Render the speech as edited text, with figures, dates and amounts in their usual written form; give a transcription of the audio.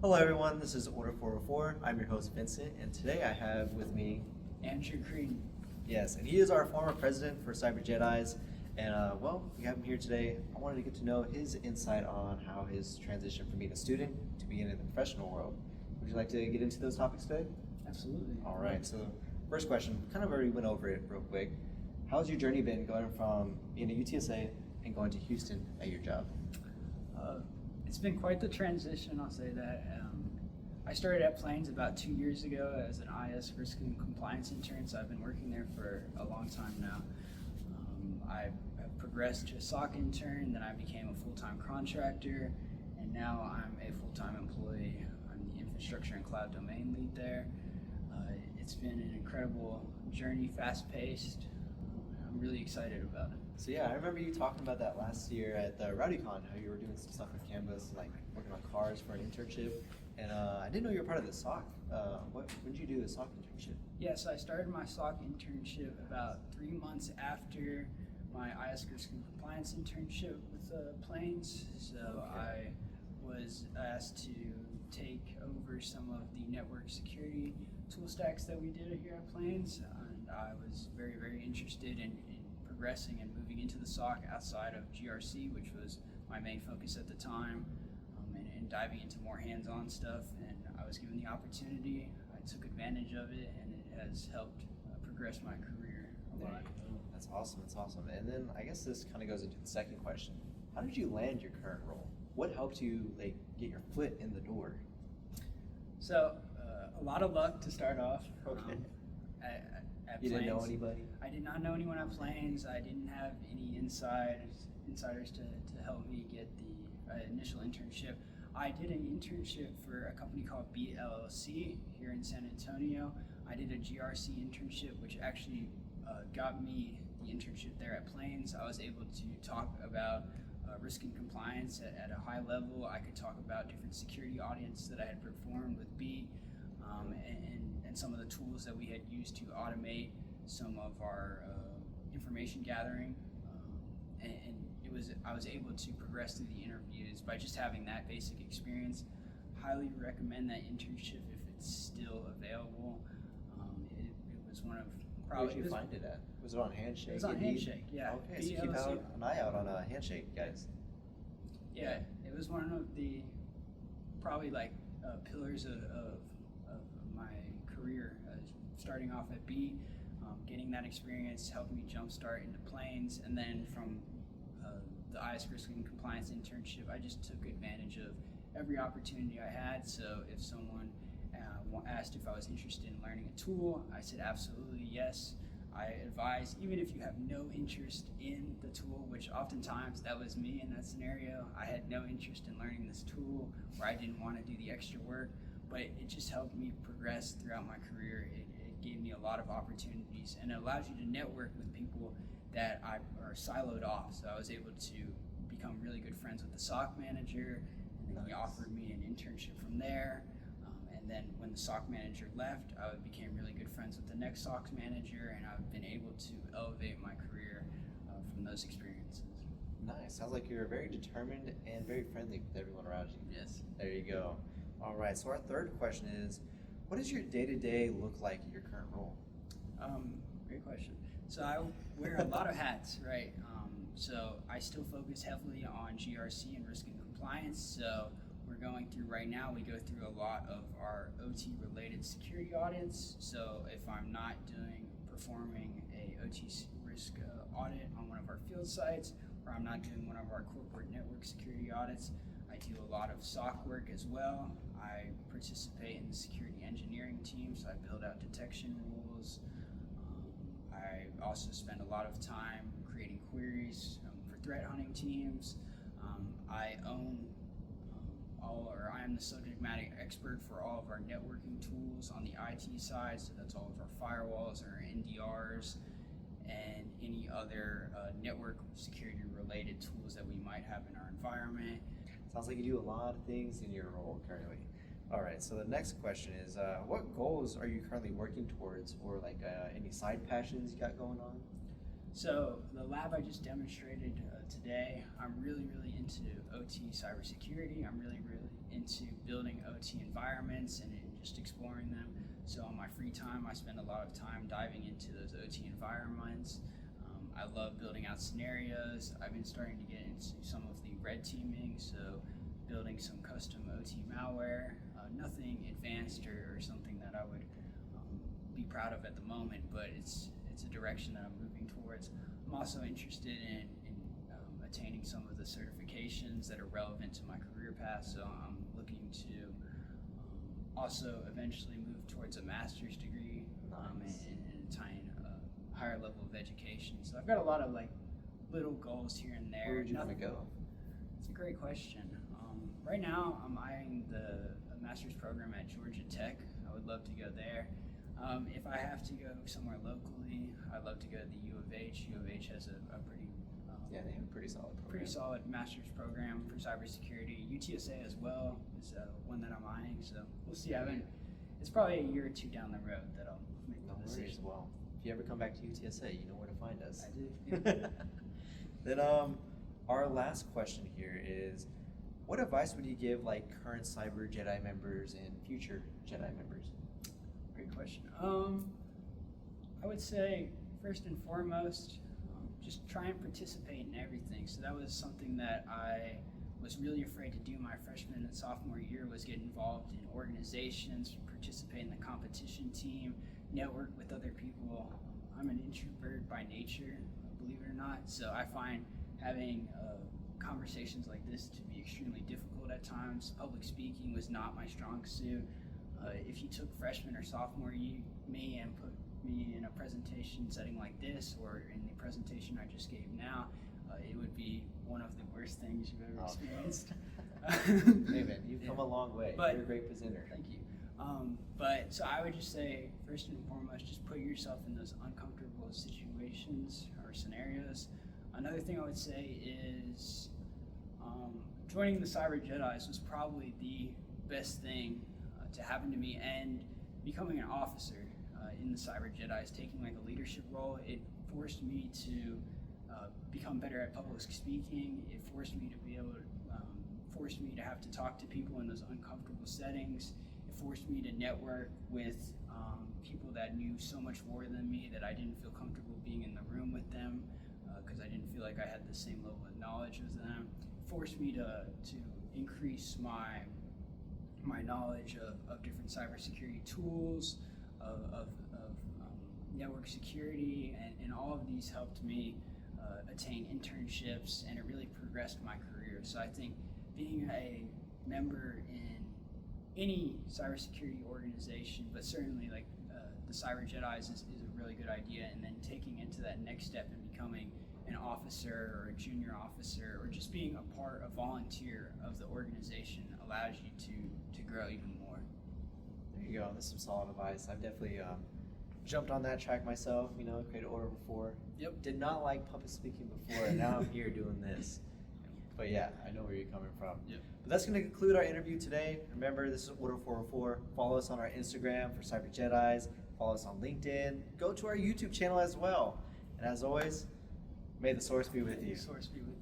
Hello everyone, this is Order 404. I'm your host Vincent, and today I have with me Andrew Creed. Yes, and he is our former president for Cyber Jedis. And we have him here today. I wanted to get to know his insight on how his transition from being a student to being in the professional world. Would you like to get into those topics today? Absolutely. All right, so first question, kind of already went over it real quick. How's your journey been going from being at UTSA and going to Houston at your job? It's been quite the transition, I'll say that. I started at Plains about 2 years ago as an IS risk and compliance intern, so I've been working there for a long time now. I have progressed to a SOC intern, then I became a full-time contractor, and now I'm a full-time employee. I'm the infrastructure and cloud domain lead there. It's been an incredible journey, fast-paced. I'm really excited about it. So yeah, I remember you talking about that last year at the RowdyCon, how you were doing some stuff with Canvas, like working on cars for an internship. And I didn't know you were part of the SOC. When did you do the SOC internship? Yes, I started my SOC internship about 3 months after my IS risk and compliance internship with Plains. So Okay. I was asked to take over some of the network security tool stacks that we did here at Plains, and I was very, very interested in progressing and moving into the SOC outside of GRC, which was my main focus at the time, and diving into more hands-on stuff. And I was given the opportunity, I took advantage of it, and it has helped progress my career a lot. That's awesome, that's awesome. And then I guess this kind of goes into the second question. How did you land your current role? What helped you get your foot in the door? So a lot of luck to start off. Okay. At You didn't know Plains. anybody? I did not know anyone at Plains. I didn't have any insiders to help me get the initial internship. I did an internship for a company called BLLC here in San Antonio. I did a GRC internship, which actually got me the internship there at Plains. I was able to talk about risk and compliance at a high level. I could talk about different security audits that I had performed with B, and some of the tools that we had used to automate some of our information gathering. And I was able to progress through the interviews by just having that basic experience. Highly recommend that internship if it's still available. It was one of Where did you find it at? Was it on Handshake? It was on Indeed? Handshake, yeah. Okay, so keep an eye out on Handshake, guys. Yeah, it was one of the probably pillars of my career. Starting off at B, getting that experience helped me jumpstart into Plains, and then from the IS risk and compliance internship, I just took advantage of every opportunity I had. So if someone asked if I was interested in learning a tool, I said absolutely yes. I advise, even if you have no interest in the tool, which oftentimes that was me in that scenario. I had no interest in learning this tool, or I didn't want to do the extra work, but it just helped me progress throughout my career. It gave me a lot of opportunities, and it allows you to network with people that are siloed off. So I was able to become really good friends with the SOC manager, and then he offered me an internship from there. And then when the SOC manager left, I became really good friends with the next SOC manager, and I've been able to elevate my career from those experiences. Nice. Sounds like you're very determined and very friendly with everyone around you. Yes. There you go. All right, so our third question is, what does your day-to-day look like at your current role? Great question. So I wear a lot of hats, right? So I still focus heavily on GRC and risk and compliance. So we're going through right now, we go through a lot of our OT related security audits. So if I'm not performing a OT risk audit on one of our field sites, or I'm not doing one of our corporate network security audits, I do a lot of SOC work as well. I participate in the security engineering team, so I build out detection rules. I also spend a lot of time creating queries for threat hunting teams. I own I am the subject matter expert for all of our networking tools on the IT side, so that's all of our firewalls, our NDRs, and any other network security related tools that we might have in our environment. Sounds like you do a lot of things in your role currently. All right, so the next question is, what goals are you currently working towards, or any side passions you got going on? So the lab I just demonstrated today, I'm really into OT cybersecurity. I'm really into building OT environments and just exploring them. So on my free time, I spend a lot of time diving into those OT environments. I love building out scenarios. I've been starting to get into some of the red teaming, so building some custom OT malware. Nothing advanced or something that I would be proud of at the moment, but it's a direction that I'm moving towards. I'm also interested in attaining some of the certifications that are relevant to my career path, so I'm looking to also eventually move towards a master's degree and attain a higher level of education. So I've got a lot of like little goals here and there. Where would you want to go? It's a great question. Right now, I'm eyeing the master's program at Georgia Tech. I would love to go there. If I have to go somewhere locally, I'd love to go to the U of H. U of H has a pretty they have a pretty solid program. Pretty solid master's program for cybersecurity. UTSA as well is one that I'm eyeing. So we'll see. It's probably a year or two down the road that I'll make the decision. Well, if you ever come back to UTSA, you know where to find us. I do. Then our last question here is, what advice would you give like current Cyber Jedi members and future Jedi members? Great question. I would say first and foremost, just try and participate in everything. So that was something that I was really afraid to do my freshman and sophomore year, was get involved in organizations, participate in the competition team, network with other people. I'm an introvert by nature, believe it or not, so I find having conversations like this to be extremely difficult at times. Public speaking was not my strong suit. If you took freshman or sophomore me and put me in a presentation setting like this, or in the presentation I just gave now, it would be one of the worst things you've ever experienced. Hey man, you've come a long way. You're a great presenter. Thank you. But so I would just say, first and foremost, just put yourself in those uncomfortable situations or scenarios. Another thing I would say is joining the Cyber Jedis was probably the best thing to happen to me, and becoming an officer in the Cyber Jedis, taking like a leadership role, it forced me to become better at public speaking. It forced me to be able to, forced me to have to talk to people in those uncomfortable settings. It forced me to network with people that knew so much more than me that I didn't feel comfortable being in the room with them because I didn't feel like I had the same level of knowledge as them. It forced me to increase my knowledge of different cybersecurity tools, of network security, and all of these helped me attain internships, and it really progressed my career. So I think being a member in any cybersecurity organization, but certainly like the Cyber Jedis is a really good idea, and then taking it to that next step and becoming an officer or a junior officer, or just being a volunteer of the organization allows you to grow even more. There you go. That's some solid advice. I've definitely jumped on that track myself, created order before. Yep. Did not like public speaking before, and now I'm here doing this. But yeah, I know where you're coming from. Yep. But that's going to conclude our interview today. Remember, this is Order 404. Follow us on our Instagram for Cyber Jedis. Follow us on LinkedIn. Go to our YouTube channel as well. And as always, may the source be with you. May the source be with you.